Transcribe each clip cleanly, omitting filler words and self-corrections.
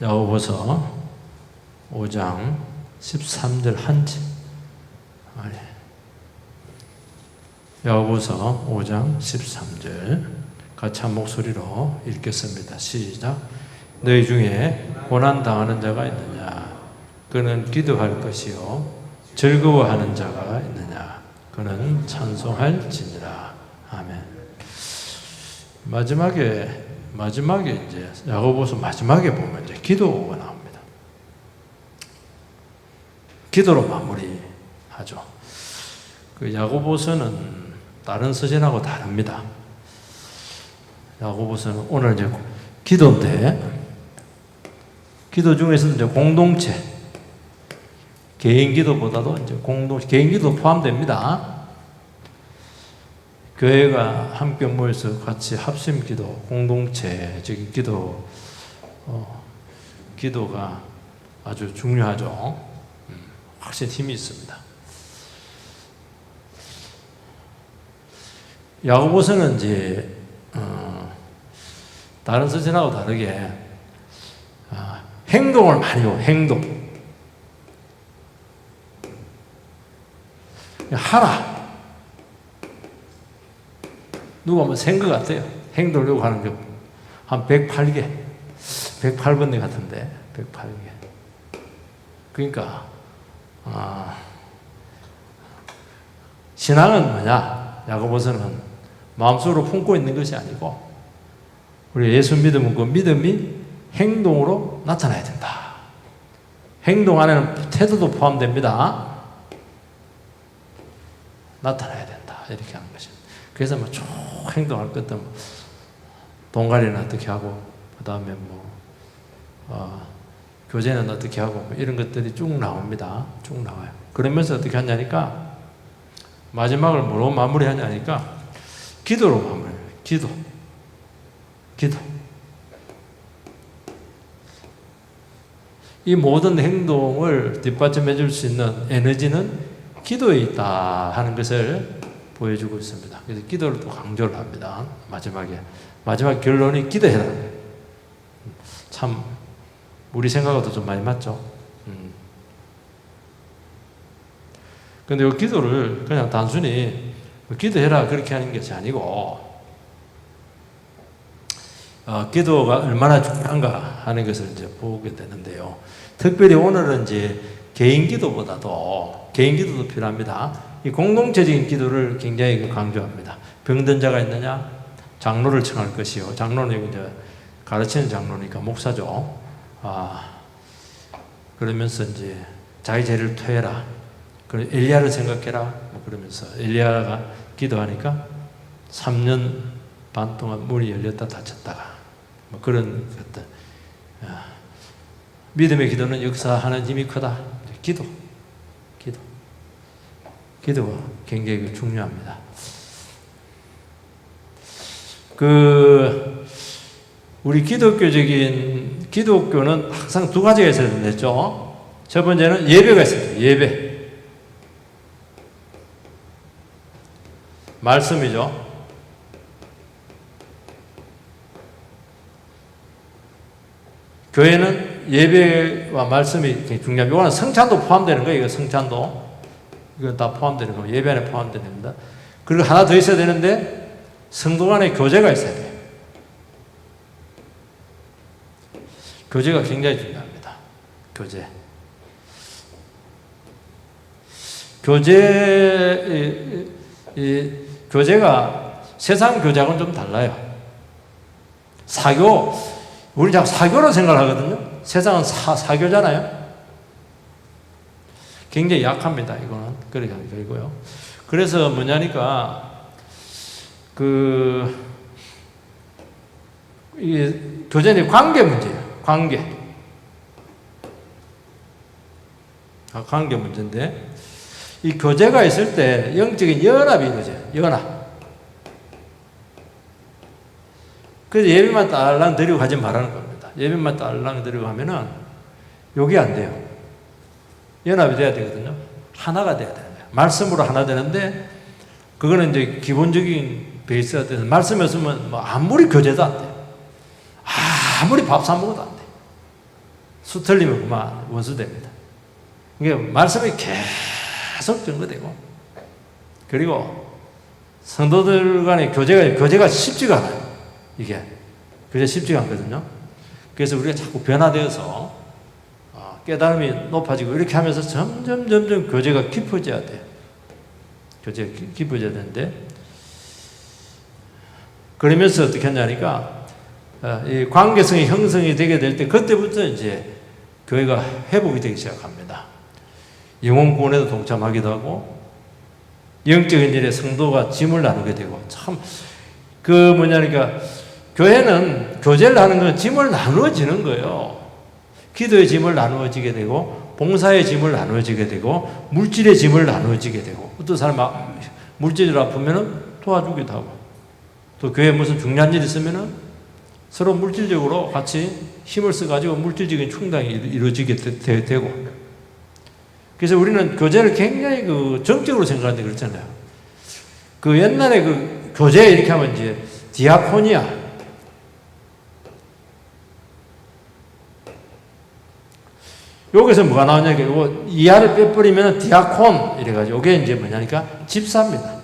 야고보서 5장 13절 한지. 야고보서 5장 13절 같이 한 목소리로 읽겠습니다. 시작. 너희 중에 고난 당하는 자가 있느냐? 그는 기도할 것이요 즐거워하는 자가 있느냐? 그는 찬송할지니라. 아멘. 마지막에 이제 야고보서 마지막에 보면 이제 기도가 나옵니다. 기도로 마무리하죠. 그 야고보서는 다른 서신하고 다릅니다. 야고보서는 오늘 이제 기도인데, 기도 중에서도 이제 공동체, 개인 기도보다도 이제 개인 기도 포함됩니다. 교회가 함께 모여서 같이 합심 기도, 공동체적인 기도, 기도가 아주 중요하죠. 확실히 힘이 있습니다. 야고보서는 이제 다른 서신하고 다르게 행동을 많이 해요. 행동. 하라. 누가 한번 센 것 같아요. 행동하려고 하는 게 한 108개, 108번째 같은데 108개. 그러니까 신앙은 뭐냐? 야고보서는 마음속으로 품고 있는 것이 아니고 우리 예수 믿으면 그 믿음이 행동으로 나타나야 된다. 행동 안에는 태도도 포함됩니다. 나타나야 된다. 이렇게 하는 것입니다. 그래서 뭐 쭉 행동할 것도 뭐 동가리는 어떻게 하고, 그 다음에 교제는 어떻게 하고, 뭐 이런 것들이 쭉 나옵니다. 쭉 나와요. 그러면서 어떻게 하냐니까, 마지막을 뭐로 마무리하냐니까, 기도로 마무리해요. 기도. 이 모든 행동을 뒷받침해 줄 수 있는 에너지는 기도에 있다 하는 것을 보여주고 있습니다. 그래서 기도를 또 강조를 합니다. 마지막 결론이 기도해라. 참 우리 생각과도 좀 많이 맞죠. 그런데 이 기도를 그냥 단순히 기도해라 그렇게 하는 것이 아니고, 기도가 얼마나 중요한가 하는 것을 이제 보게 되는데요. 특별히 오늘은 이제 개인 기도도 필요합니다. 이 공동체적인 기도를 굉장히 강조합니다. 병든 자가 있느냐? 장로를 청할 것이요. 장로는 이제 가르치는 장로니까 목사죠. 그러면서 이제 자기 죄를 토해라. 그리고 엘리야를 생각해라. 뭐 그러면서 엘리야가 기도하니까 3년 반 동안 문이 열렸다 닫혔다가 뭐 그런 것들. 믿음의 기도는 역사하는 힘이 크다. 기도가 굉장히 중요합니다. 우리 기독교는 항상 두 가지가 있어야 된댔죠. 첫 번째는 예배가 있습니다. 예배. 말씀이죠. 교회는 예배와 말씀이 굉장히 중요합니다. 이거는 성찬도 포함되는 거예요. 이거 성찬도. 이건 다 포함되는 거예요. 예배 안에 포함됩니다. 그리고 하나 더 있어야 되는데, 성도 간의 교제가 있어야 돼요. 교제가 굉장히 중요합니다. 교제가 세상 교제하고는 좀 달라요. 우리 자꾸 사교로 생각하거든요. 세상은 사교잖아요. 굉장히 약합니다. 이거는 그러고요. 그래서 뭐냐니까 이게 교제는 관계 문제예요. 관계 문제인데, 이 교제가 있을 때 영적인 연합이 이루어져요. 연합. 그래서 예배만 딸랑 드리고 가지 말라는 겁니다. 예배만 딸랑 드리고 하면은 요게 안 돼요. 연합이 돼야 되거든요. 하나가 돼야 돼요. 말씀으로 하나 되는데, 그거는 이제 기본적인 베이스가 돼서, 말씀이 없으면 뭐 아무리 교제도 안 돼요. 아무리 밥 사 먹어도 안 돼요. 수 틀리면 그만 원수 됩니다. 이게 말씀이 계속 증거되고, 그리고 성도들 간의 교제가 쉽지가 않아요. 이게 교제 쉽지가 않거든요. 그래서 우리가 자꾸 변화되어서 깨달음이 높아지고 이렇게 하면서 점점 교제가 깊어져야 돼요. 교제가 깊어져야 되는데, 그러면서 어떻게 하냐니까 이 관계성이 형성이 되게 될 때 그때부터 이제 교회가 회복이 되기 시작합니다. 영혼 구원에도 동참하기도 하고, 영적인 일에 성도가 짐을 나누게 되고, 참 뭐냐니까 교회는 교제를 하는 건 짐을 나누어지는 거예요. 기도의 짐을 나누어지게 되고, 봉사의 짐을 나누어지게 되고, 물질의 짐을 나누어지게 되고, 어떤 사람 물질을 아프면은 도와주기도 하고, 또 교회에 무슨 중요한 일이 있으면은 서로 물질적으로 같이 힘을 써가지고 물질적인 충당이 이루어지게 되고. 그래서 우리는 교제를 굉장히 정적으로 생각하는데 그렇잖아요. 옛날에 교제 이렇게 하면 이제 디아코니아, 여기서 뭐가 나오냐니까, 이거 이하를 빼버리면 디아콘 이래가지고, 이게 이제 뭐냐니까 집사입니다.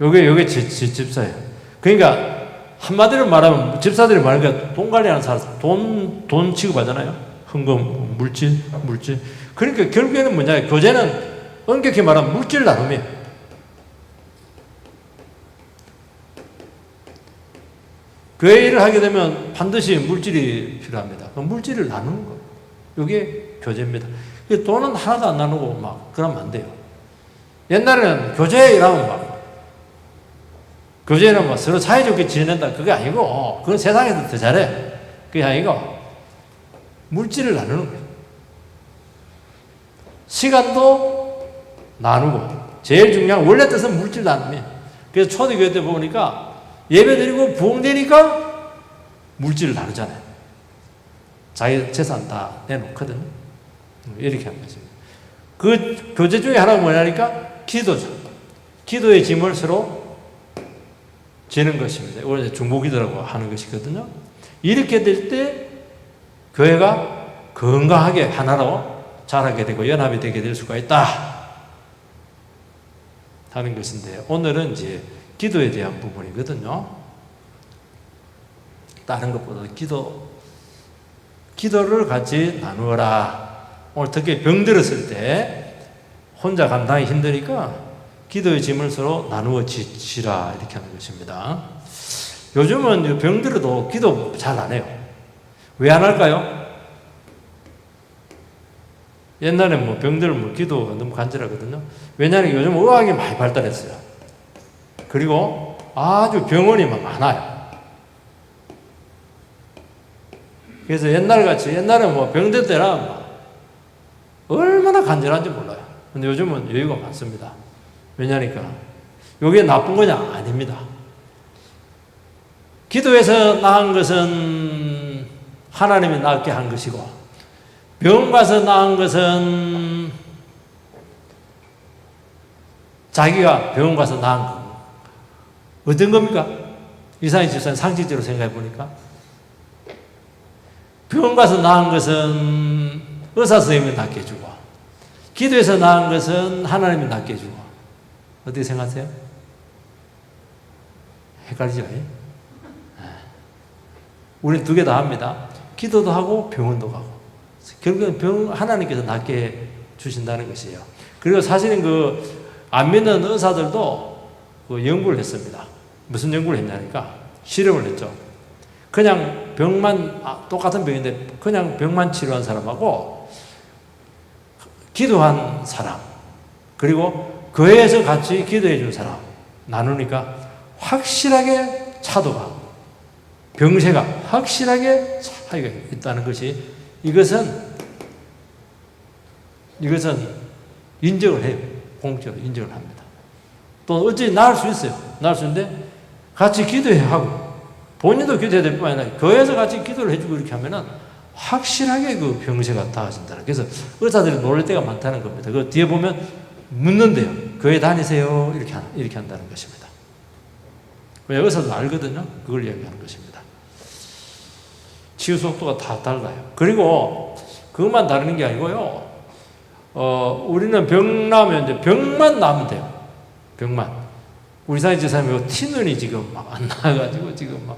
요게 집사예요. 그러니까 한마디로 말하면 집사들이 말하니까 돈 관리하는 사람, 돈 취급하잖아요. 헌금, 물질. 그러니까 결국에는 뭐냐, 교제는 엄격히 말하면 물질 나눔이에요. 교회 일을 하게 되면 반드시 물질이 필요합니다. 그럼 물질을 나누는 거예요. 이게 교제입니다. 돈은 하나도 안 나누고 그러면 안 돼요. 옛날에는 교제 일하면 교제는 서로 사이좋게 지낸다, 그게 아니고, 그건 세상에서 더 잘해. 그게 아니고, 물질을 나누는 거예요. 시간도 나누고, 제일 중요한, 원래 뜻은 물질 나눔이에요. 그래서 초대교회 때 보니까, 예배 드리고 부흥되니까, 물질을 나누잖아요. 자기 재산 다 내놓거든요. 이렇게 하는 거죠. 그 교제 중에 하나가 뭐냐니까, 기도죠. 기도의 짐을 서로 지는 것입니다. 이걸 중보기도라고 하는 것이거든요. 이렇게 될 때 교회가 건강하게 하나로 자라게 되고 연합이 되게 될 수가 있다 하는 것인데, 오늘은 이제 기도에 대한 부분이거든요. 다른 것보다 기도를 같이 나누어라. 오늘 특히 병들었을 때 혼자 감당이 힘드니까 기도의 짐을 서로 나누어 지라, 이렇게 하는 것입니다. 요즘은 병들어도 기도 잘 안 해요. 왜 안 할까요? 옛날에 병들면 기도가 너무 간절하거든요. 왜냐하면 요즘 의학이 많이 발달했어요. 그리고 아주 병원이 많아요. 그래서 옛날에 병들 때나 얼마나 간절한지 몰라요. 근데 요즘은 여유가 많습니다. 왜냐니까 이게 나쁜 거냐? 아닙니다. 기도해서 나은 것은 하나님이 낫게 한 것이고, 병원 가서 나은 것은 자기가 병원 가서 나은 거. 어떤 겁니까? 이상희 집사님 상식적으로 생각해 보니까, 병원 가서 나은 것은 의사 선생님이 낫게 해주고, 기도해서 나은 것은 하나님이 낫게 해주고. 어떻게 생각하세요? 헷갈리죠? 우리는 두 개 다 합니다. 기도도 하고 병원도 가고. 결국은 하나님께서 낫게 주신다는 것이에요. 그리고 사실은 안 믿는 의사들도 연구를 했습니다. 무슨 연구를 했냐니까 실험을 했죠. 그냥 똑같은 병인데 그냥 병만 치료한 사람하고 기도한 사람, 그리고 교회에서 같이 기도해 준 사람 나누니까 확실하게 차도가, 병세가 확실하게 차이가 있다는 것이, 이것은 인정을 해요. 공적으로 인정을 합니다. 또 어찌 나을 수 있어요. 나을 수 있는데 같이 기도해야 하고, 본인도 기도해야 될 뿐만 아니라 교회에서 같이 기도를 해주고 이렇게 하면은 확실하게 병세가 닿아진다. 그래서 의사들이 놀랄 때가 많다는 겁니다. 그 뒤에 보면 묻는데요. 교회 다니세요? 이렇게 한다는 것입니다. 왜 의사도 알거든요. 그걸 이야기하는 것입니다. 치유 속도가 다 달라요. 그리고 그것만 다르는 게 아니고요. 우리는 병 나면 이제 병만 나면 돼요. 병만. 우리 사회 지사님이 티눈이 지금 막 안 나가지고 지금 막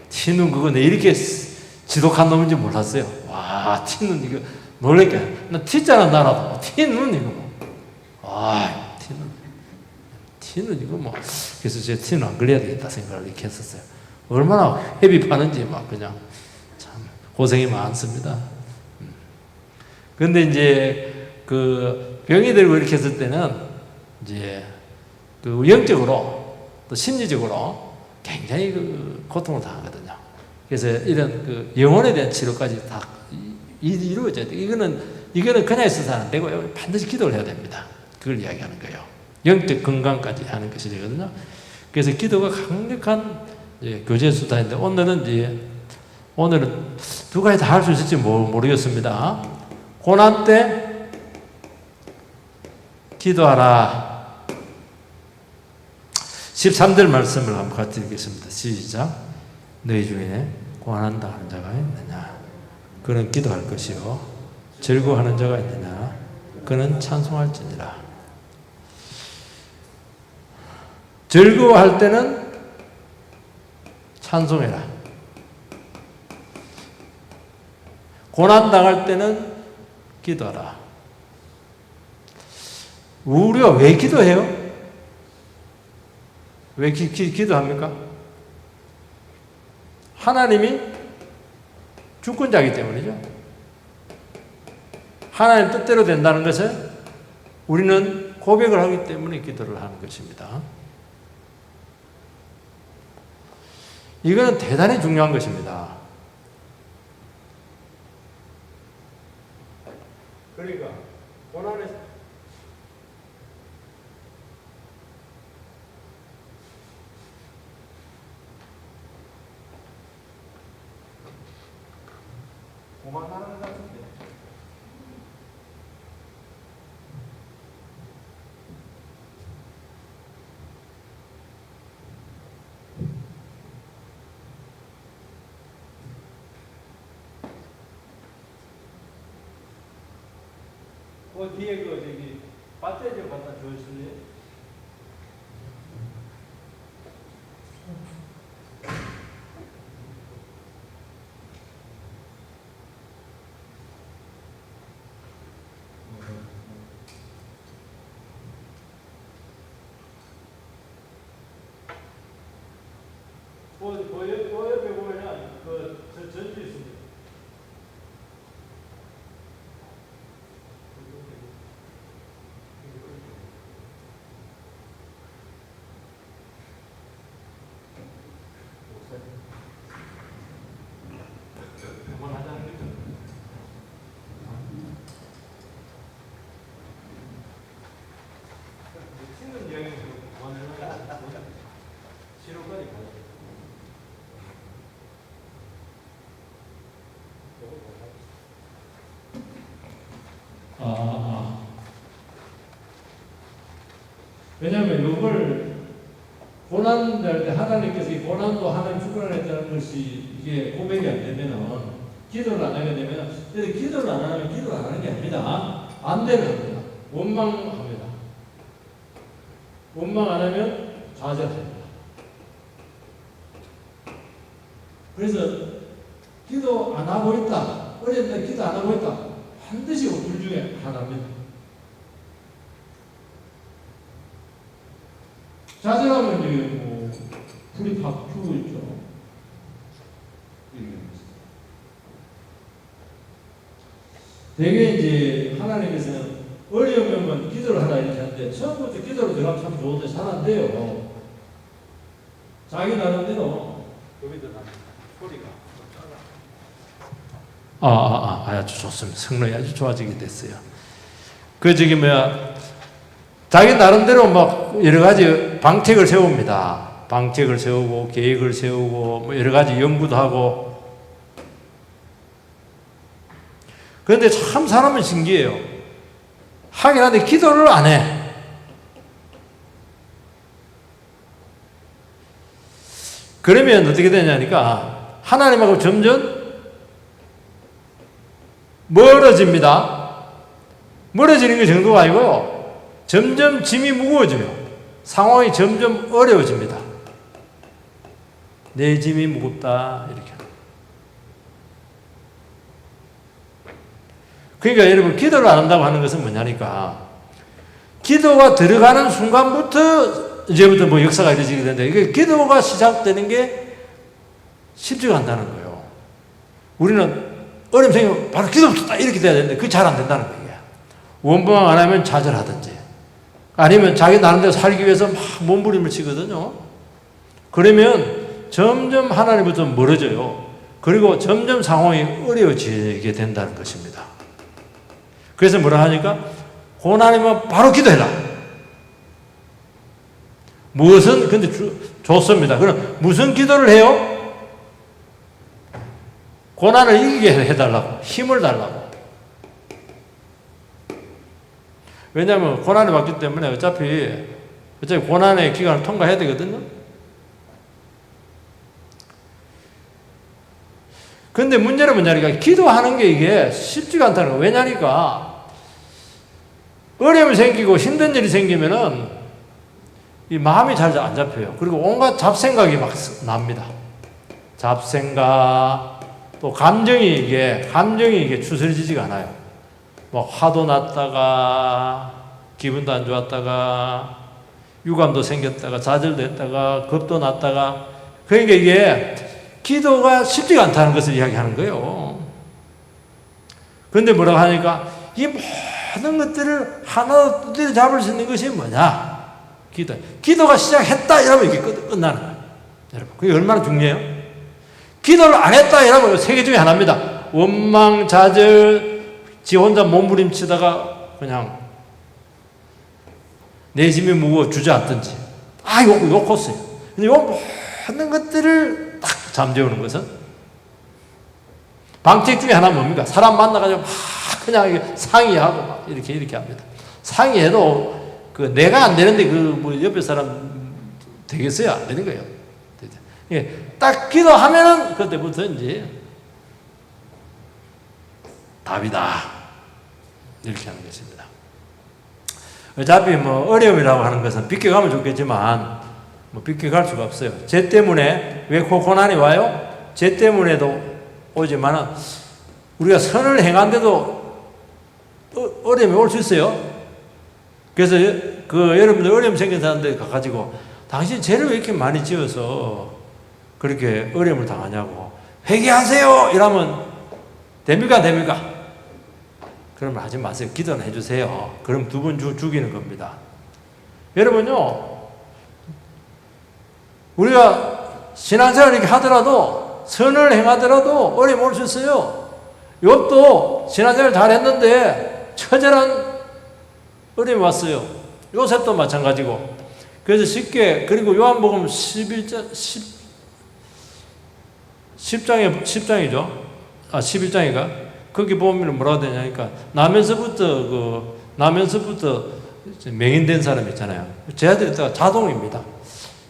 티눈 그거 내 이렇게 지독한 놈인지 몰랐어요. 와, 티눈 이거 놀랄게. 나 티자나 나라도 티눈 이거 뭐. 아, 티눈 이거 뭐. 그래서 제 티눈 안 걸려야 되겠다 생각을 이렇게 했었어요. 얼마나 회비파는지 막 그냥 참 고생이 많습니다. 근데 이제 그 병이 들고 이렇게 했을 때는 이제 그 영적으로 또 심리적으로 굉장히 그 고통을 당하거든요. 그래서 이런 그 영혼에 대한 치료까지 다 이루어져야 돼. 이거는 그냥 있어서 안 되고요. 반드시 기도를 해야 됩니다. 그걸 이야기하는 거예요. 영적 건강까지 하는 것이 되거든요. 그래서 기도가 강력한 교제 수단인데 오늘은 두 가지 다 할 수 있을지 모르겠습니다. 고난 때 기도하라. 13절 말씀을 한번 같이 읽겠습니다. 시작. 너희 중에 고난당하는 자가 있느냐? 그는 기도할 것이요 즐거워하는 자가 있느냐? 그는 찬송할지니라. 즐거워할 때는 찬송해라. 고난당할 때는 기도하라. 우리가 왜 기도해요? 왜 기도합니까? 하나님이 주권자이기 때문이죠. 하나님 뜻대로 된다는 것을 우리는 고백을 하기 때문에 기도를 하는 것입니다. 이거는 대단히 중요한 것입니다. 그러니까 고난에서 고만하는 것 같은데. 뒤에 그 저기 배터리 좀 갖다 주실래요? 옆에 보면은 그 전주 있습니다. 왜냐하면 이걸 고난할 때 하나님께서 이 고난도 하나님 주권하겠다는 것이 이게 고백이 안 되면은 기도를 안 하게 되면 기도를 안 하면 기도를 안 하는 게 아닙니다. 안 되면 합니다. 원망합니다. 원망 안 하면 좌절합니다. 그래서 기도 안 하고 있다. 어렸을 때 기도 안 하고 있다. 반드시 둘 중에 하나입니다. 좌절하면 이제 뭐 불이 팍 피고 있죠. 대개 이제 하나님께서는 어려우면 기도를 하라 이렇게 하는데 처음부터 기도로 들어가면 참 좋은데 잘 안 돼요. 자기 나름대로 여기도 소리가 아주 좋습니다. 성능이 아주 좋아지게 됐어요. 그 저기 자기 나름대로 막 여러 가지 방책을 세웁니다. 방책을 세우고 계획을 세우고 뭐 여러 가지 연구도 하고. 그런데 참 사람은 신기해요. 하긴 하는데 기도를 안 해. 그러면 어떻게 되냐니까 하나님하고 점점 멀어집니다. 멀어지는 게 정도가 아니고요. 점점 짐이 무거워져요. 상황이 점점 어려워집니다. 내 짐이 무겁다 이렇게. 그러니까 여러분 기도를 안 한다고 하는 것은 뭐냐니까 기도가 들어가는 순간부터 이제부터 뭐 역사가 이루어지게 되는데 이게 기도가 시작되는 게 쉽지가 않다는 거예요. 우리는 어려움 생기면 바로 기도부터 이렇게 돼야 되는데 그게 잘 안 된다는 거예요. 원방황 안 하면 좌절하든지 아니면 자기 나름대로 살기 위해서 막 몸부림을 치거든요. 그러면 점점 하나님부터 멀어져요. 그리고 점점 상황이 어려워지게 된다는 것입니다. 그래서 뭐라 하니까 고난이면 바로 기도해라. 무엇은 근데 좋습니다. 그럼 무슨 기도를 해요? 고난을 이기게 해달라고. 힘을 달라고. 왜냐하면 고난을 받기 때문에 어차피 고난의 기간을 통과해야 되거든요. 근데 문제는 뭐냐니까 기도하는 게 이게 쉽지가 않다는 거예요. 왜냐니까 어려움이 생기고 힘든 일이 생기면은 이 마음이 잘 안 잡혀요. 그리고 온갖 잡생각이 막 납니다. 잡생각, 또 감정이 이게 추스러지지가 않아요. 뭐 화도 났다가 기분도 안 좋았다가 유감도 생겼다가 좌절도 했다가 겁도 났다가 그러니까 이게 기도가 쉽지가 않다는 것을 이야기하는 거예요. 그런데 뭐라고 하니까 이 모든 것들을 하나 두드려 잡을 수 있는 것이 뭐냐? 기도가 시작했다 이러면 이게 끝나는 거예요. 여러분, 그게 얼마나 중요해요? 기도를 안 했다 이러면 세 개 중에 하나입니다. 원망, 좌절, 지 혼자 몸부림치다가 그냥 내 짐이 무거워 주저앉든지 욕했어요. 근데 이 모든 것들을 딱 잠재우는 것은 방책 중에 하나는 뭡니까? 사람 만나가지고 막 그냥 상의하고 막 이렇게 합니다. 상의해도 내가 안 되는데 뭐 옆에 사람 되겠어요? 안 되는 거예요. 딱 기도하면은 그때부터 이제 답이다. 이렇게 하는 것입니다. 어차피 뭐 어려움이라고 하는 것은 비껴가면 좋겠지만 뭐 비껴갈 수가 없어요. 죄 때문에 왜 고난이 와요? 죄 때문에도 오지만은 우리가 선을 행한데도 어려움이 올 수 있어요. 그래서 여러분들 어려움 생긴 사람들 가가지고 당신 죄를 왜 이렇게 많이 지어서 그렇게 어려움을 당하냐고 회개하세요 이러면 됩니까? 그러면 하지 마세요. 기도는 해주세요. 그럼 두 번 죽이는 겁니다. 여러분요, 우리가 신앙생활을 이렇게 하더라도 선을 행하더라도 어려움 올 수 있어요. 욥도 신앙생활 잘 했는데 처절한 어려움이 왔어요. 요셉도 마찬가지고. 그래서 쉽게, 그리고 요한복음 11장인가? 거기 보면 뭐라고 되냐니까, 나면서부터 맹인된 사람 있잖아요. 쟤들이 자동입니다.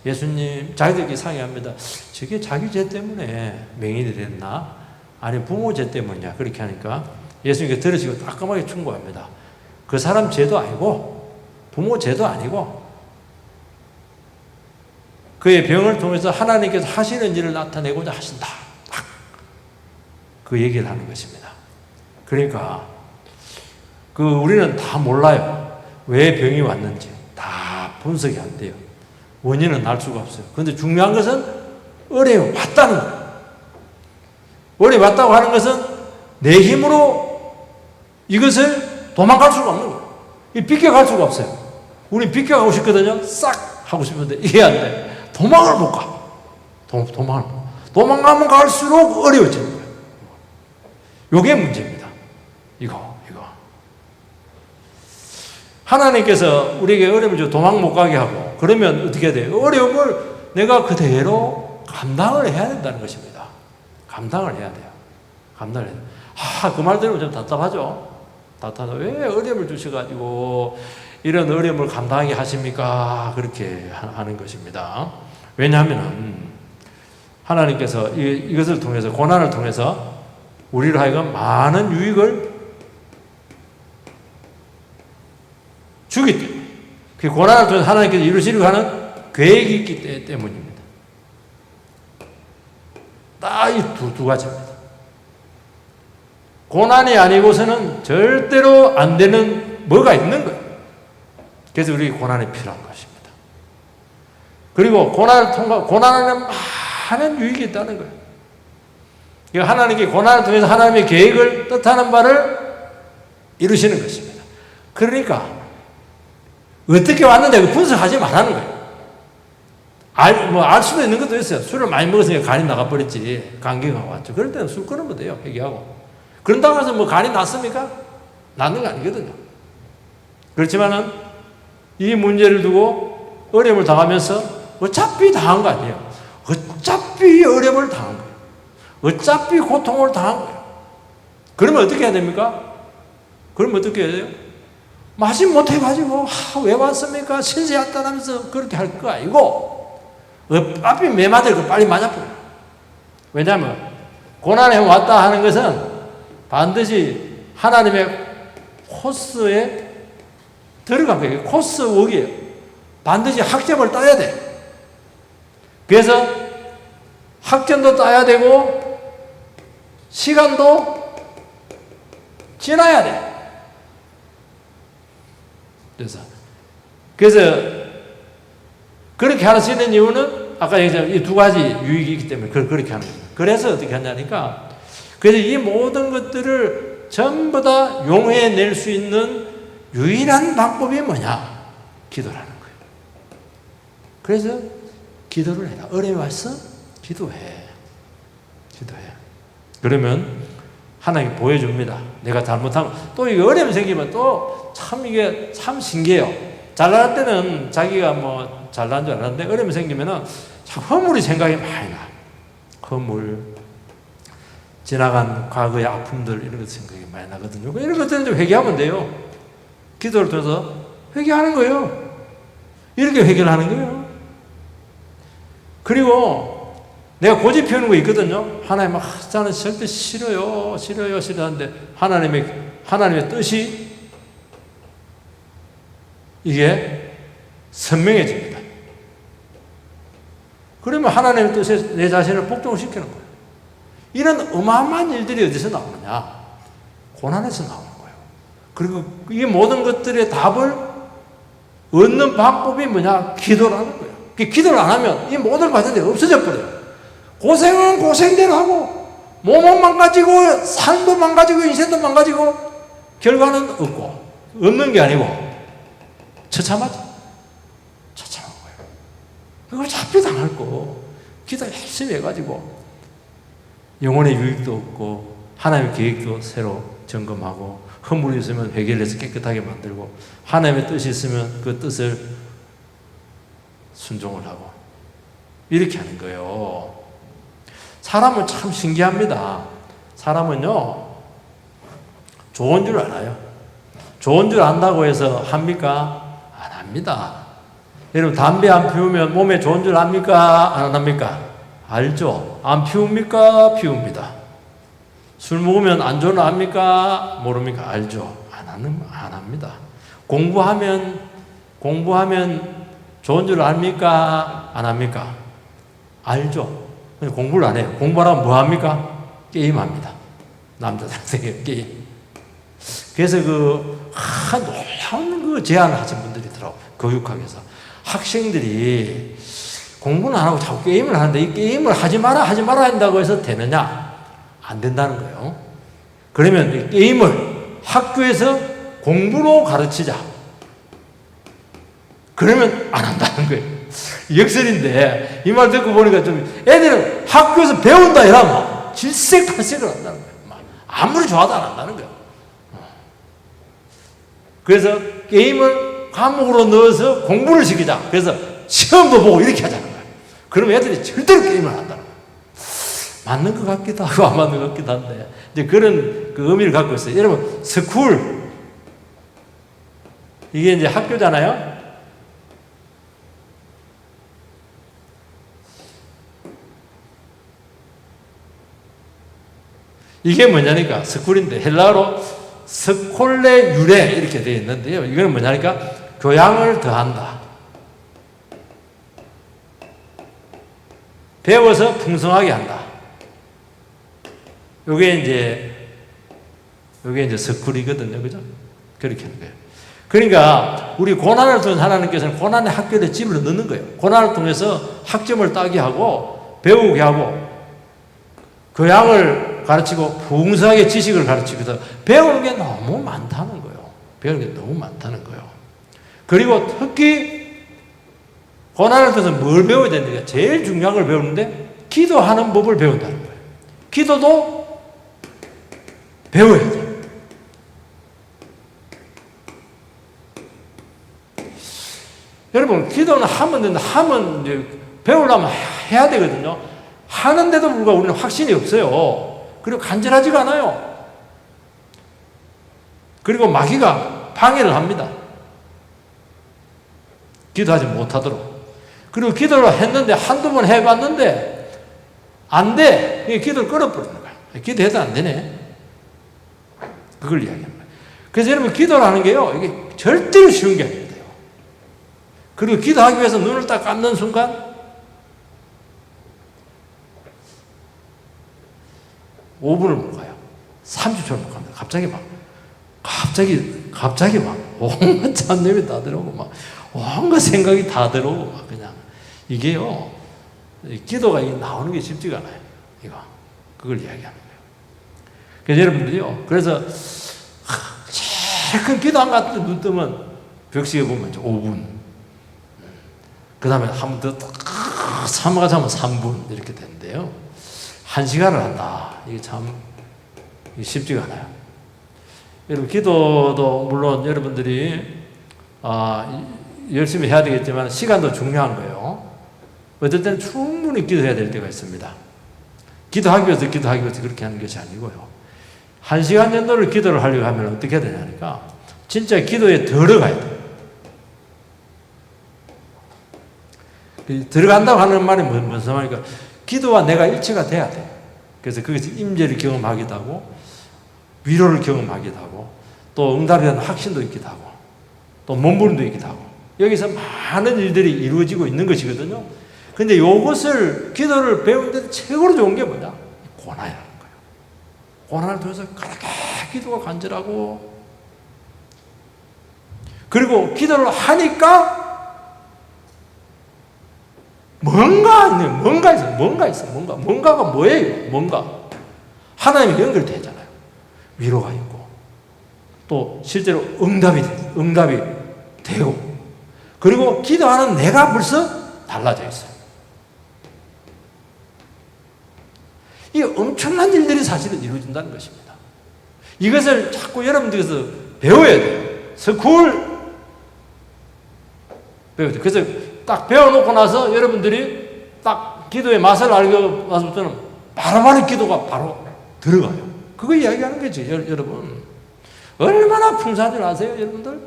예수님, 자기들끼리 상의합니다. 저게 자기 죄 때문에 맹인이 됐나? 아니, 부모 죄 때문이냐? 그렇게 하니까 예수님께 들으시고 따끔하게 충고합니다. 그 사람 죄도 아니고, 부모 죄도 아니고, 그의 병을 통해서 하나님께서 하시는 일을 나타내고자 하신다. 그 얘기를 하는 것입니다. 그러니까 우리는 다 몰라요. 왜 병이 왔는지 다 분석이 안 돼요. 원인은 알 수가 없어요. 그런데 중요한 것은 어려움이 왔다는 거예요. 어려움이 왔다고 하는 것은 내 힘으로 이것을 도망갈 수가 없는 거예요. 비껴갈 수가 없어요. 우리 비껴가고 싶거든요. 싹 하고 싶은데 이게 안 돼. 도망을 못 가. 도망가면 갈수록 어려워지는 거예요. 이게 문제입니다. 이거. 하나님께서 우리에게 어려움을 주고 도망 못 가게 하고, 그러면 어떻게 돼요? 어려움을 내가 그대로 감당을 해야 된다는 것입니다. 감당을 해야 돼요. 그 말 들으면 좀 답답하죠? 왜 어려움을 주셔가지고 이런 어려움을 감당하게 하십니까? 그렇게 하는 것입니다. 왜냐하면 하나님께서 이것을 통해서, 고난을 통해서 우리를 하여금 많은 유익을 주기 때문에, 그 고난을 통해서 하나님께서 이루시려고 하는 계획이 있기 때문입니다. 딱 이 두 가지입니다. 고난이 아니고서는 절대로 안 되는 뭐가 있는 거예요. 그래서 우리 고난이 필요한 것입니다. 그리고 고난은 많은 유익이 있다는 거예요. 하나님께 고난을 통해서 하나님의 계획을 뜻하는 바를 이루시는 것입니다. 그러니까 어떻게 왔는데 분석하지 말라는 거예요. 알 수도 있는 것도 있어요. 술을 많이 먹었으니까 간이 나가버렸지. 감기가 왔죠. 그럴 때는 술 끊으면 돼요. 회개하고. 그런다고 해서 간이 났습니까? 낫는 거 아니거든요. 그렇지만은 이 문제를 두고 어려움을 당하면서 어차피 당한 거 아니에요. 어차피 어려움을 당한 거예요. 어차피 고통을 당한 거예요. 그러면 어떻게 해야 됩니까? 그러면 어떻게 해야 돼요? 마침 못해가지고 왜 왔습니까? 신세였다면서 그렇게 할 거 아니고 앞이 매 맞을 거 빨리 맞아버려요. 왜냐하면 고난에 왔다 하는 것은 반드시 하나님의 코스에 들어간 거예요. 코스웍이에요. 반드시 학점을 따야 돼. 그래서 학점도 따야 되고 시간도 지나야 돼. 그래서 그렇게 할 수 있는 이유는 아까 얘기했지만 이 두 가지 유익이 있기 때문에 그렇게 하는 거예요. 그래서 어떻게 하냐니까, 그래서 이 모든 것들을 전부 다 용해낼 수 있는 유일한 방법이 뭐냐? 기도라는 거예요. 그래서 기도를 해라. 어려움이 왔어? 기도해. 그러면 하나님이 보여줍니다. 내가 잘못하면. 또 이게 어려움이 생기면 또 이게 참 신기해요. 잘 나갈 때는 자기가 뭐 잘난 줄 알았는데 어려움이 생기면은 참 허물이 생각이 많이 나. 허물, 지나간 과거의 아픔들, 이런 것 생각이 많이 나거든요. 이런 것들은 좀 회개하면 돼요. 기도를 통해서 회개하는 거예요. 이렇게 회개를 하는 거예요. 그리고 내가 고집 피우는 거 있거든요. 하나님 저는 절대 싫어요 하는데 하나님의 뜻이 이게 선명해집니다. 그러면 하나님의 뜻에 내 자신을 복종시키는 거예요. 이런 어마어마한 일들이 어디서 나오느냐? 고난에서 나오는 거예요. 그리고 이 모든 것들의 답을 얻는 방법이 뭐냐? 기도라는 거예요. 기도를 안 하면 이 모든 과정들이 없어져 버려요. 고생은 고생대로 하고 몸은 망가지고 삶도 망가지고 인생도 망가지고 결과는 없는 게 아니고 처참하죠. 처참한 거예요. 그걸 잡히 당할 거 기도 열심히 해가지고 영혼의 유익도 없고 하나님의 계획도 새로 점검하고 허물이 있으면 회개를 해서 깨끗하게 만들고 하나님의 뜻이 있으면 그 뜻을 순종을 하고 이렇게 하는 거예요. 사람은 참 신기합니다. 사람은요, 좋은 줄 알아요. 좋은 줄 안다고 해서 합니까? 안 합니다. 여러분, 담배 안 피우면 몸에 좋은 줄 압니까? 안 합니까? 알죠? 안 피웁니까? 피웁니다. 술 먹으면 안 좋은 줄 압니까? 모릅니까? 알죠? 안 합니다. 공부하면 좋은 줄 압니까? 안 합니까? 알죠? 공부를 안 해요. 공부하라면 뭐 합니까? 게임합니다. 남자들한테 게임. 그래서 놀라운 제안을 하신 분들이 있더라고요. 교육학에서. 학생들이 공부는 안 하고 자꾸 게임을 하는데 이 게임을 하지 마라 한다고 해서 되느냐? 안 된다는 거예요. 그러면 이 게임을 학교에서 공부로 가르치자. 그러면 안 한다는 거예요. 역설인데 이 말 듣고 보니까 좀 애들은 학교에서 배운다 이러면 질색팔색을 한다는 거예요. 아무리 좋아도 안 한다는 거예요. 그래서 게임을 과목으로 넣어서 공부를 시키자. 그래서 시험도 보고 이렇게 하자는 거예요. 그러면 애들이 절대로 게임을 안 한다는 거예요. 맞는 것 같기도 하고 안 맞는 것 같기도 한데 이제 그런 그 의미를 갖고 있어요. 여러분, 스쿨 이게 이제 학교잖아요. 이게 뭐냐니까 스쿨인데 헬라어로 스콜레 유레 이렇게 되어 있는데요. 이거는 뭐냐니까 교양을 더한다. 배워서 풍성하게 한다. 요게 이제 스쿨이거든요. 그죠? 그렇게 하는 거예요. 그러니까 우리 고난을 통해서 하나님께서는 고난의 학교에 집을 넣는 거예요. 고난을 통해서 학점을 따게 하고 배우게 하고 교양을 가르치고 풍성하게 지식을 가르치거든. 배우는 게 너무 많다는 거예요. 배우는 게 너무 많다는 거예요. 그리고 특히 고난을 통해서 뭘 배워야 되는가? 제일 중요한 걸 배우는데 기도하는 법을 배운다는 거예요. 기도도 배워야 돼요. 여러분, 기도는 하면 된다. 하면 이제 배우려면 해야 되거든요. 하는데도 불구하고 우리는 확신이 없어요. 그리고 간절하지가 않아요. 그리고 마귀가 방해를 합니다. 기도하지 못하도록. 그리고 기도를 했는데 한두 번 해봤는데 안 돼. 기도를 끊어버리는 거야. 기도해도 안 되네. 그걸 이야기하는 거예요. 그래서 여러분 기도라는 게요. 이게 절대로 쉬운 게 아닙니다. 그리고 기도하기 위해서 눈을 딱 감는 순간 5분을 못 가요. 30초를 못 갑니다. 갑자기 막 온갖 잡념이 다 들어오고 막 온갖 생각이 다 들어오고 막 그냥 이게요. 기도가 나오는 게 쉽지가 않아요. 그걸 이야기하는 거예요. 그래서 여러분들이요. 그래서 제일 큰 기도 안 같은 눈 뜨면 벽시계 보면 5분. 그 다음에 한 번 더 참아가서 하면 3분 이렇게 되는데요. 1시간을 한다. 이게 참 쉽지가 않아요. 여러분 기도도 물론 여러분들이 열심히 해야 되겠지만 시간도 중요한 거예요. 어떨 때는 충분히 기도해야 될 때가 있습니다. 기도하기 위해서 그렇게 하는 것이 아니고요. 1시간 정도를 기도를 하려고 하면 어떻게 해야 되냐니까 진짜 기도에 들어가야 돼요. 들어간다고 하는 말이 무슨 말입니까? 기도와 내가 일치가 돼야 돼. 그래서 거기서 임재를 경험하기도 하고 위로를 경험하기도 하고 또 응답에 대한 확신도 있기도 하고 또 몸부림도 있기도 하고 여기서 많은 일들이 이루어지고 있는 것이거든요. 근데 이것을 기도를 배우는데 최고로 좋은 게 뭐냐? 고난이라는 거예요. 고난을 통해서 그렇게 기도가 간절하고 그리고 기도를 하니까 뭔가가 뭐예요? 하나님이 연결되잖아요. 위로가 있고, 또 실제로 응답이 되고, 그리고 기도하는 내가 벌써 달라져 있어요. 이 엄청난 일들이 사실은 이루어진다는 것입니다. 이것을 자꾸 여러분들께서 배워야 돼요. 스쿨 배워야 돼요. 그래서 딱 배워놓고 나서 여러분들이 딱 기도의 맛을 알고 나서부터는 바로 기도가 바로 들어가요. 그거 이야기하는 거죠, 여러분. 얼마나 풍성한 줄 아세요, 여러분들?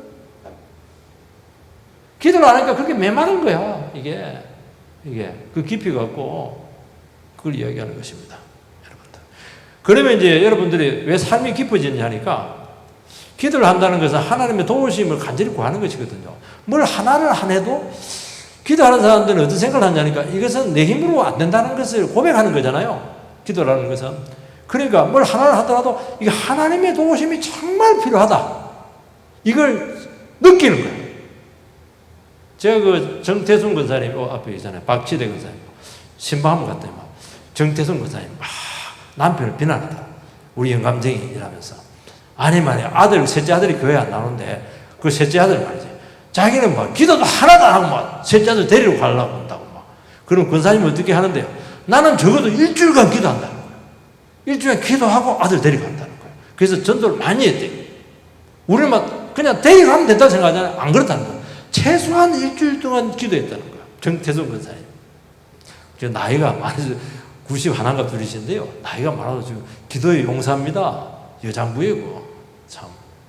기도를 안 하니까 그렇게 메마른 거야, 이게. 그 깊이가 없고, 그걸 이야기하는 것입니다, 여러분들. 그러면 이제 여러분들이 왜 삶이 깊어지느냐 하니까, 기도를 한다는 것은 하나님의 도우심을 간절히 구하는 것이거든요. 뭘 하나를 안 해도 기도하는 사람들은 어떤 생각을 하냐니까 이것은 내 힘으로 안 된다는 것을 고백하는 거잖아요. 기도라는 것은. 그러니까 뭘 하나를 하더라도 이게 하나님의 도우심이 정말 필요하다. 이걸 느끼는 거예요. 제가 그 정태순 권사님 앞에 있잖아요. 박지대 권사님. 신방을 갔더니 막 정태순 권사님 막 남편을 비난하다. 우리 영감쟁이라면서. 아니 셋째 아들이 교회 안 나오는데 그 셋째 아들 말이지. 자기는 막 기도도 하나도 안 하고 막 셋째 아들 데리고 가려고 한다고 막. 그럼 권사님은 어떻게 하는데요? 나는 적어도 일주일간 기도한다는 거예요. 일주일간 기도하고 아들 데려간다는 거예요. 그래서 전도를 많이 했대요. 우리는 막 그냥 데려가면 된다고 생각하잖아요. 안 그렇다는 거예요. 최소한 일주일 동안 기도했다는 거예요. 정태순 권사님. 나이가 많이 91인가 둘이신데요. 나이가 많아도 지금 기도의 용사입니다. 여장부이고 참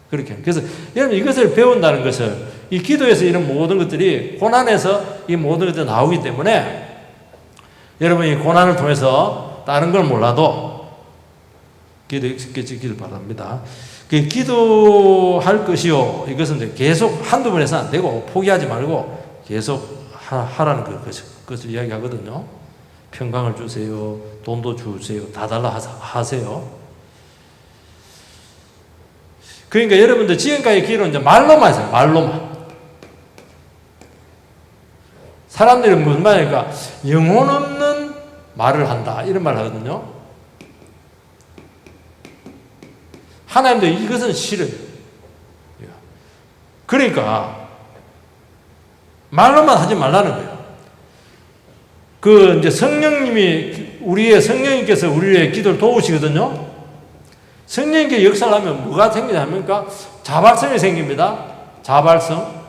그렇게. 그래서 여러분 이것을 배운다는 것을 이 기도에서 이런 모든 것들이 고난에서 이 모든 것들이 나오기 때문에 여러분이 고난을 통해서 다른 걸 몰라도 기도 익숙해지기를 바랍니다. 기도할 것이요. 이것은 이제 계속 한두 번 해서는 안 되고 포기하지 말고 계속 하라는 것을 이야기하거든요. 평강을 주세요. 돈도 주세요. 다 달라 하세요. 그러니까 여러분들 지금까지 기도는 이제 말로만 했어요. 말로만. 사람들이 무슨 말이니까 영혼 없는 말을 한다. 이런 말을 하거든요. 하나님도 이것은 싫어요. 그러니까 말로만 하지 말라는 거예요. 이제 성령님께서 우리의 기도를 도우시거든요. 성령님께 역사를 하면 뭐가 생기냐니까 자발성이 생깁니다. 자발성.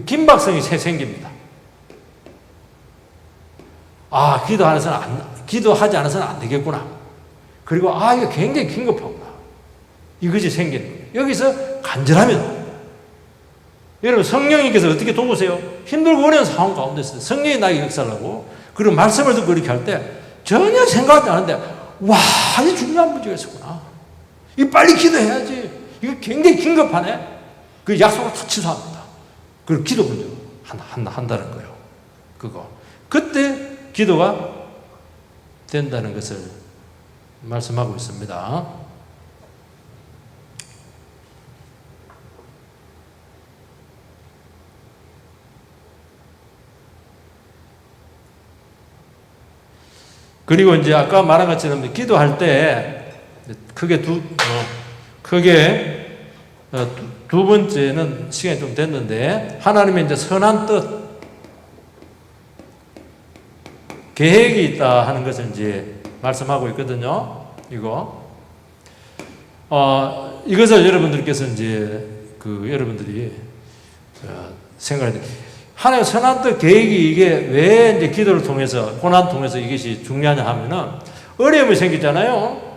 긴박성이 생깁니다. 기도하지 않아서는 안 되겠구나. 그리고 이거 굉장히 긴급하구나. 이것이 생기는 거예요. 여기서 간절합니다. 여러분 성령님께서 어떻게 도우세요? 힘들고 어려운 상황 가운데서 성령이 나에게 역사를 하고 그리고 말씀을 듣고 이렇게 할 때 전혀 생각하지 않는데 이 중요한 문제가 있었구나. 이거 빨리 기도해야지. 이거 굉장히 긴급하네. 그 약속을 다 취소합니다. 그리고 기도 문제 한다는 거예요. 그때 기도가 된다는 것을 말씀하고 있습니다. 그리고 이제 아까 말한 것처럼 기도할 때 크게 두 번째는 시간이 좀 됐는데 하나님의 이제 선한 뜻 계획이 있다 하는 것을 이제 말씀하고 있거든요. 이것을 여러분들께서 이제 여러분들이 생각할 때 하나님의 선한 뜻 계획이 이게 왜 이제 기도를 통해서 고난 통해서 이것이 중요하냐 하면은 어려움이 생기잖아요.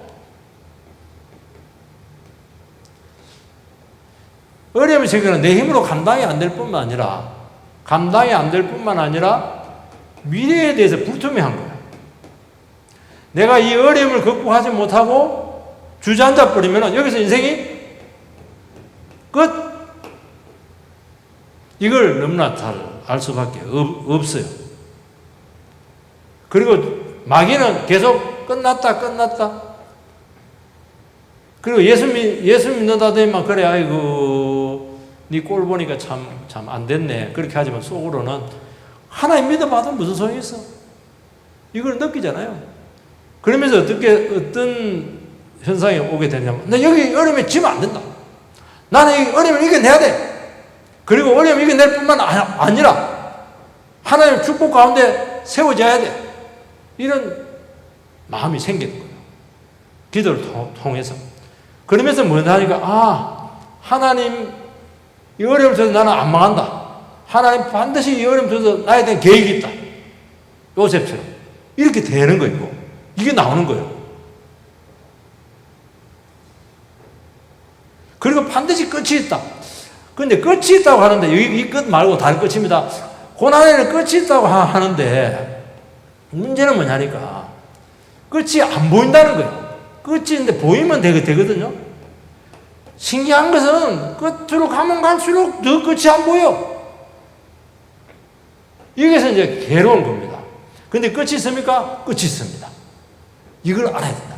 어려움이 생기는 내 힘으로 감당이 안 될 뿐만 아니라 미래에 대해서 불투명한 거예요. 내가 이 어려움을 극복하지 못하고 주저앉아 버리면 여기서 인생이 끝. 이걸 너무나 잘 알 수밖에 없어요. 그리고 마귀는 계속 끝났다. 그리고 예수 믿는다 되면 그래 아이고 네 꼴 보니까 참 안 됐네. 그렇게 하지만 속으로는 하나님 믿어봐도 무슨 소용이 있어. 이걸 느끼잖아요. 그러면서 어떤 현상이 오게 되냐면 나 여기 어려움에 지면 안 된다. 나는 이 어려움을 이겨내야 돼. 그리고 어려움을 이겨낼 뿐만 아니라 하나님의 축복 가운데 세워져야 돼. 이런 마음이 생기는 거예요. 기도를 통해서. 그러면서 뭐냐 하니까 하나님 이 어려움 속에서 나는 안 망한다. 하나님 반드시 이 어려움 속에서 나에 대한 계획이 있다. 요셉처럼. 이렇게 되는 거예요. 이게 나오는 거예요. 그리고 반드시 끝이 있다. 근데 끝이 있다고 하는데 이 끝 말고 다른 끝입니다. 고난에는 끝이 있다고 하는데 문제는 뭐냐니까 끝이 안 보인다는 거예요. 끝이 있는데 보이면 되거든요. 신기한 것은 끝으로 가면 갈수록 더 끝이 안 보여. 여기서 이제 괴로운 겁니다. 근데 끝이 있습니까? 끝이 있습니다. 이걸 알아야 된다.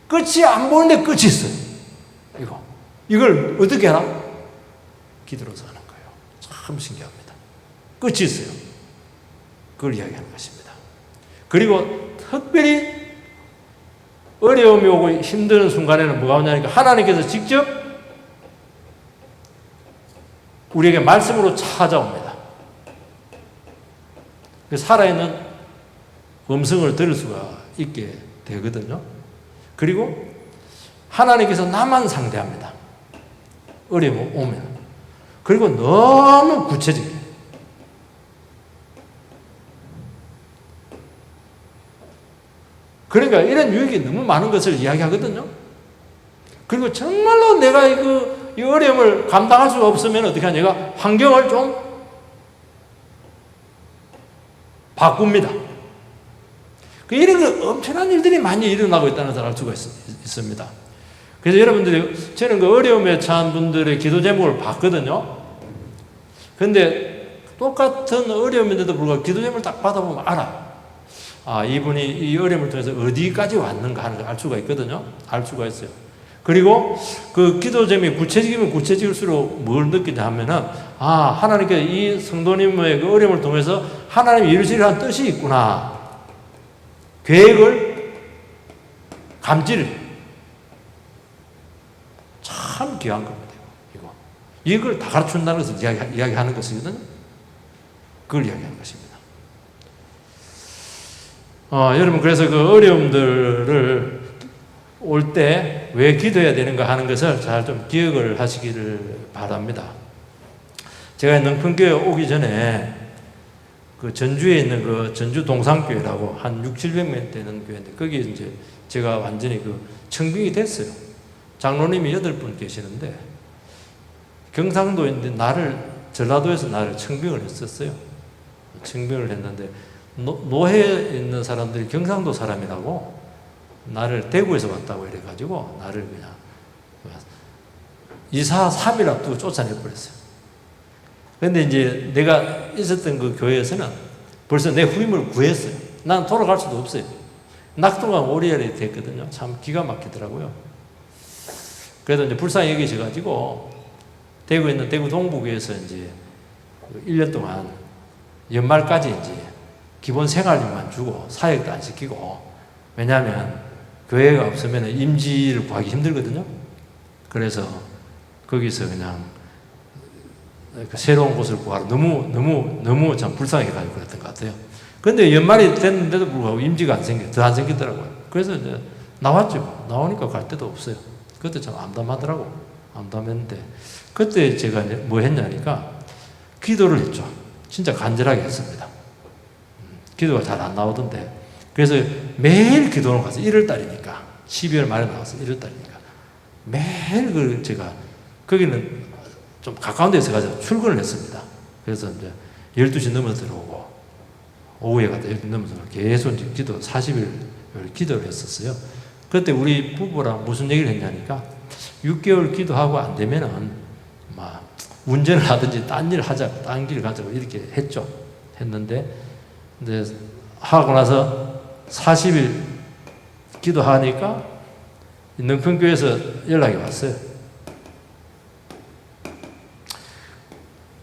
끝이 안 보이는데 끝이 있어요. 이걸 어떻게 알아? 기도로서 하는 거예요. 참 신기합니다. 끝이 있어요. 그걸 이야기하는 것입니다. 그리고 특별히 어려움이 오고 힘든 순간에는 뭐가 오냐니까 하나님께서 직접 우리에게 말씀으로 찾아옵니다. 살아있는 음성을 들을 수가 있게 되거든요. 그리고 하나님께서 나만 상대합니다. 어려움이 오면. 그리고 너무 구체적이에요. 그러니까 이런 유익이 너무 많은 것을 이야기하거든요. 그리고 정말로 내가 이 어려움을 감당할 수가 없으면 어떻게 하냐. 내가 환경을 좀 바꿉니다. 이런 거 엄청난 일들이 많이 일어나고 있다는 것을 알 수가 있습니다. 그래서 여러분들이, 저는 그 어려움에 처한 분들의 기도 제목을 봤거든요. 근데 똑같은 어려움인데도 불구하고 기도 제목을 딱 받아보면 알아. 아, 이분이 이 어려움을 통해서 어디까지 왔는가 하는 걸 알 수가 있거든요. 알 수가 있어요. 그리고 그 기도 제목이 구체적이면 구체적일수록 뭘 느끼냐 하면은, 아, 하나님께 이 성도님의 그 어려움을 통해서 하나님이 이루시리라는 뜻이 있구나. 계획을, 감지를. 참 귀한 겁니다. 이걸 다 가르친다는 것을 이야기하는 것이거든요. 그걸 이야기하는 것입니다. 여러분, 그래서 그 어려움들을 올 때 왜 기도해야 되는가 하는 것을 잘 좀 기억을 하시기를 바랍니다. 제가 능평교회 오기 전에 그 전주에 있는 그 전주 동산교회라고 한 600~700명 되는 교회인데, 거기 이제 제가 완전히 그 청빙이 됐어요. 장로님이 8분 계시는데, 경상도인데 전라도에서 나를 청빙을 했었어요. 청빙을 했는데, 노회에 있는 사람들이 경상도 사람이라고 나를 대구에서 왔다고 이래가지고 나를 그냥 이사 3일 앞두고 쫓아내버렸어요. 근데 이제 내가 있었던 그 교회에서는 벌써 내 후임을 구했어요. 난 돌아갈 수도 없어요. 낙동강 오리알이 됐거든요. 참 기가 막히더라고요. 그래도 이제 불쌍히 여기셔가지고 대구에 있는 대구 동부교에서 이제 1년 동안 연말까지 이제 기본 생활비만 주고 사역도 안 시키고, 왜냐하면 교회가 없으면 임지를 구하기 힘들거든요. 그래서 거기서 그냥 새로운 곳을 구하러 너무 참 불쌍해 가지고 그랬던 것 같아요. 근데 연말이 됐는데도 불구하고 임지가 더 안 생기더라고요. 그래서 이제 나왔죠. 나오니까 갈 데도 없어요. 그때 참 암담하더라고. 암담했는데, 그때 제가 이제 뭐 했냐니까 기도를 했죠. 진짜 간절하게 했습니다. 기도가 잘 안 나오던데, 그래서 매일 기도를 가서 1월달이니까 12월 말에 나와서 1월달이니까 매일 제가 거기는 좀 가까운 데서 가서 출근을 했습니다. 그래서 이제 12시 넘어서 들어오고 오후에 갔다 12시 넘어서 계속 이제 기도 40일 기도를 했었어요. 그때 우리 부부랑 무슨 얘기를 했냐니까 6개월 기도하고 안 되면은 막 운전을 하든지 딴 일 하자, 딴 길 가자고 이렇게 했죠. 했는데 이제 하고 나서 40일 기도하니까 능평교에서 연락이 왔어요.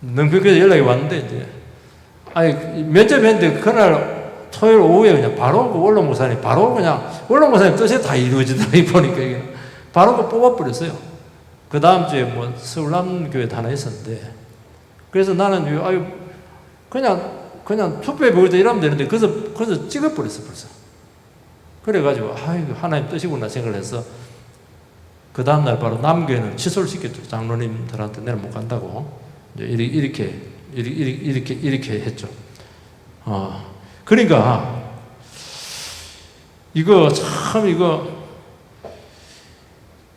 능평교에서 연락이 왔는데, 이제 면접했는데 그날 토요일 오후에 그냥 바로 그 원로 목사님 바로 그냥 원로 목사님 뜻에 다 이루어지더라. 보니까 이게 바로 그 뽑아버렸어요. 그 다음 주에 뭐 서울남교회 하나 있었는데, 그래서 나는 그냥 투표해 보고자 이러면 되는데, 그래서 찍어버렸어, 벌써. 그래가지고, 이거 하나님 뜻이구나 생각을 해서, 그 다음날 바로 남교회는 취소를 시켰죠. 장로님들한테 내가 못 간다고. 이제 이렇게 했죠. 그러니까, 이거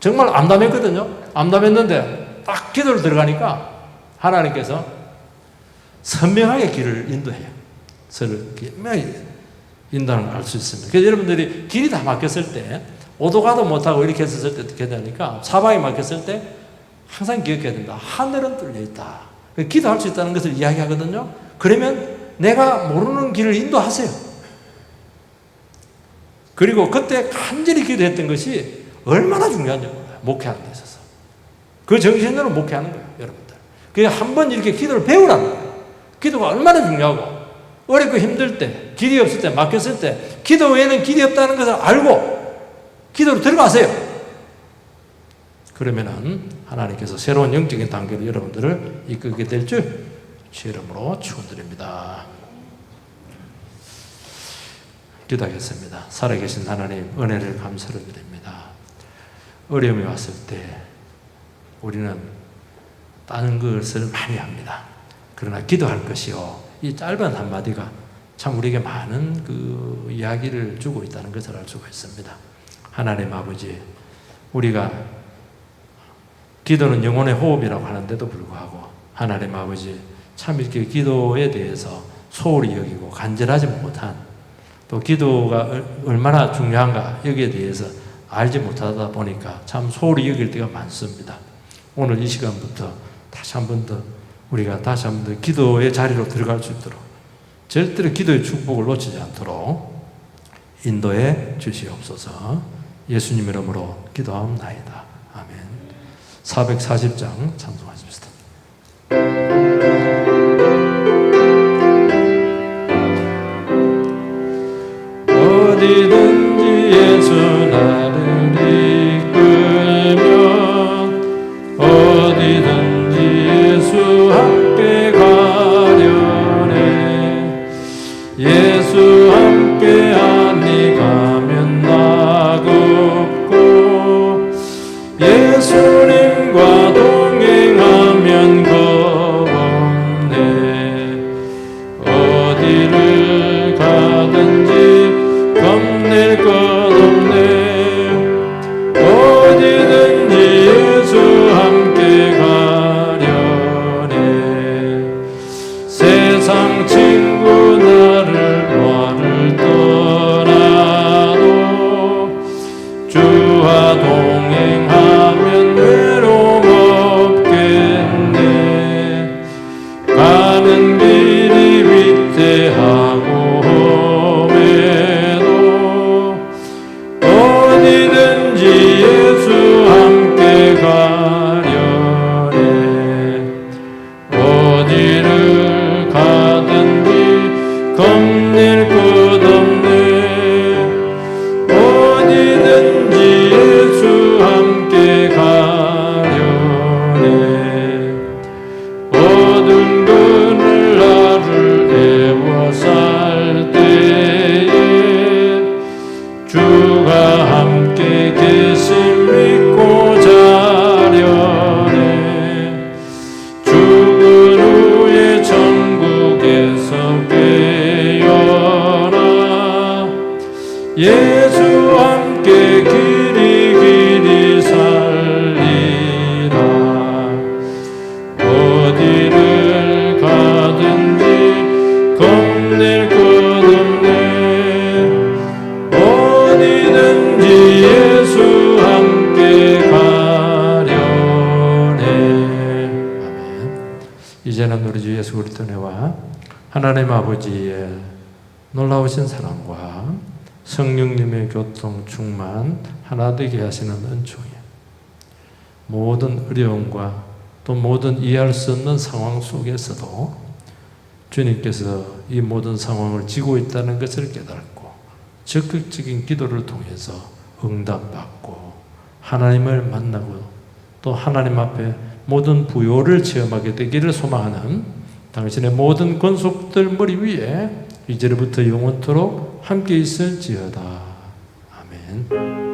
정말 암담했거든요. 암담했는데, 딱 기도를 들어가니까, 하나님께서 선명하게 길을 인도해요. 서로 선명하게 인도하는 걸 알 수 있습니다. 그래서 여러분들이 길이 다 막혔을 때, 오도 가도 못하고 이렇게 했을 때 어떻게 되니까, 사방이 막혔을 때 항상 기억해야 된다. 하늘은 뚫려 있다. 기도할 수 있다는 것을 이야기하거든요. 그러면 내가 모르는 길을 인도하세요. 그리고 그때 간절히 기도했던 것이 얼마나 중요한지 몰라요. 목회하는 데 있어서. 그 정신으로 목회하는 거예요, 여러분들. 그냥 한번 이렇게 기도를 배우라는 거예요. 기도가 얼마나 중요하고, 어렵고 힘들 때, 길이 없을 때, 막혔을 때, 기도 외에는 길이 없다는 것을 알고 기도로 들어가세요. 그러면은 하나님께서 새로운 영적인 단계로 여러분들을 이끌게 될 줄 주의 이름으로 축원드립니다. 기도하겠습니다. 살아계신 하나님, 은혜를 감사를 드립니다. 어려움이 왔을 때 우리는 다른 것을 많이 합니다. 그러나 기도할 것이요, 이 짧은 한마디가 참 우리에게 많은 그 이야기를 주고 있다는 것을 알 수가 있습니다. 하나님 아버지, 우리가 기도는 영혼의 호흡이라고 하는데도 불구하고 하나님 아버지, 참 이렇게 기도에 대해서 소홀히 여기고 간절하지 못한 또 기도가 얼마나 중요한가 여기에 대해서 알지 못하다 보니까 참 소홀히 여길 때가 많습니다. 오늘 이 시간부터 다시 한 번 더 우리가 다시 한 번 더 기도의 자리로 들어갈 수 있도록 절대로 기도의 축복을 놓치지 않도록 인도해 주시옵소서. 예수님 이름으로 기도하옵나이다. 아멘. 440장 찬송하십시다. 어디든지 예수 나를 이끌면 어디든지 예수 함께 가려네. 예수 함께하니 가면 나긋고 예수님과 동행하면 겁없네. 어디를 가든지 겁낼 것 없네. 어디든지 예수 함께 가려네. 세상 친구 나를 떠나도 주와 동행하면 외로움 없겠네. 가는 길이 위태하고 험해도 어디든지 예수 함께 가려네. 어디를 가든지 겁낼 것 없네. 어디든지 예수 함께 가려네. 어두운 그늘 나를 애워쌀 때에 주가 함께 계심 믿고 자려네. 죽은 후에 천국에서 깨어나 예수 함께 길이 살리라. 어디를 가든지 겁낼 것 없네. 어디든지 예수 함께 가려네. 아멘. 이제는 우리 주 예수 그리스도 은혜와 하나님 아버지의 놀라우신 사랑과 성령님의 교통 충만 하나 되게 하시는 은총이 모든 어려움과 또 모든 이해할 수 없는 상황 속에서도 주님께서 이 모든 상황을 지고 있다는 것을 깨닫고 적극적인 기도를 통해서 응답받고 하나님을 만나고 또 하나님 앞에 모든 부요를 체험하게 되기를 소망하는 당신의 모든 권속들 머리 위에 이제부터 영원토록 함께 있을지어다. 아멘.